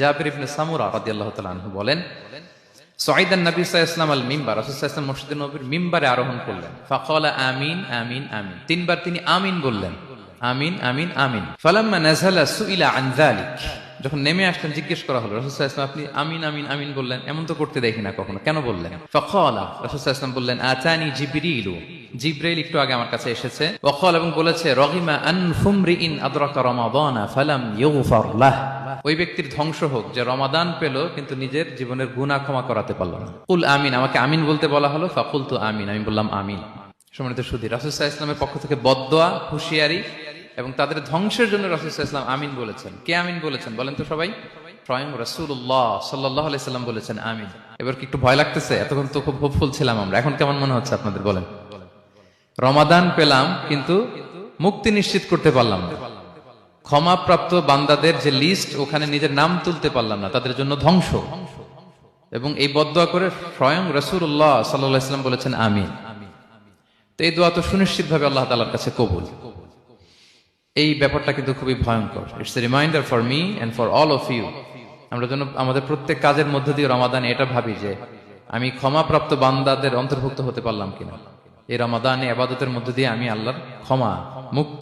জাবির ইবনে সামুরা রাদিয়াল্লাহু তাআলা আনহু বলেন, সাইদান নবী সাল্লাল্লাহু আলাইহি ওয়াসাল্লাম আল মিম্বার, রাসূল সাল্লাল্লাহু আলাইহি ওয়াসাল্লাম মসজিদে নববীর মিম্বারে আরোহণ করলেন। ফাকালা আমিন আমিন আমিন, তিনবার তিনি আমিন বললেন, আমিন আমিন আমিন। ফালাম্মা নাযালা সুইলা আন যালিক, যখন নেমে আসলেন জিজ্ঞেস করা হলো, রাসূল সাল্লাল্লাহু আলাইহি ওয়াসাল্লাম আপনি আমিন আমিন আমিন বললেন, এমন তো করতে দেখি না কখনো, কেন বললেন? ফাকালা, রাসূল সাল্লাল্লাহু আলাইহি ওয়াসাল্লাম বললেন, আতানি জিবরিলু, জিব্রাইল একটু আগে আমার কাছে এসেছে। ওয়াকাল, এবং বলেছে, রগিমা আনফুমরিইন আদরাকা রমাদানা ফালাম ইউগফার লাহ, ওই ব্যক্তির ধ্বংস হোক যে রমাদান পেল কিন্তু নিজের জীবনের গুনাহ ক্ষমা করাতে পারল না। কুল আমিন, আমাকে আমিন বলতে বলা হলো, ফাকুলতু আমিন, আমি বললাম আমিন। সম্মানিত সুধী, রাসূল সাল্লাল্লাহু আলাইহি ওয়াসাল্লামের পক্ষ থেকে বদদোয়া, হুঁশিয়ারি এবং তাদের ধ্বংসের জন্য রাসূল সাল্লাল্লাহু আলাইহি ওয়াসাল্লাম আমিন বলেছেন। কে আমিন বলেছেন বলেন তো সবাই? স্বয়ং রাসূলুল্লাহ সাল্লাল্লাহু আলাইহি ওয়াসাল্লাম বলেছেন আমিন। এবার কি একটু ভয় লাগতেছে? এতক্ষণ তো খুব হোপফুল ছিলাম আমরা, এখন কেমন মনে হচ্ছে আপনাদের বলেন? রমাদান পেলাম কিন্তু মুক্তি নিশ্চিত করতে পারলাম না, ক্ষমাপ্রাপ্ত বান্দাদের যে লিস্ট ওখানে নিজের নাম তুলতে পারলাম না, তাদের জন্য ধ্বংস। এবং এই বদদোয়া করে স্বয়ং রাসূলুল্লাহ সাল্লাল্লাহু আলাইহি ওয়াসাল্লাম বলেছেন আমিন। তো এই দোয়া তো সুনিশ্চিত ভাবে আল্লাহ তাআলার কাছে কবুল। এই ব্যাপারটা কিন্তু খুবই ভয়ঙ্কর। It's a reminder for me and for all of you. আমরা যেন আমাদের প্রত্যেক কাজের মধ্য দিয়ে রমাদানে এটা ভাবি যে আমি ক্ষমাপ্রাপ্ত বান্দাদের অন্তর্ভুক্ত হতে পারলাম কিনা, এই রমাদানে ইবাদতের মধ্য দিয়ে আমি আল্লাহর ক্ষমা মুক্তি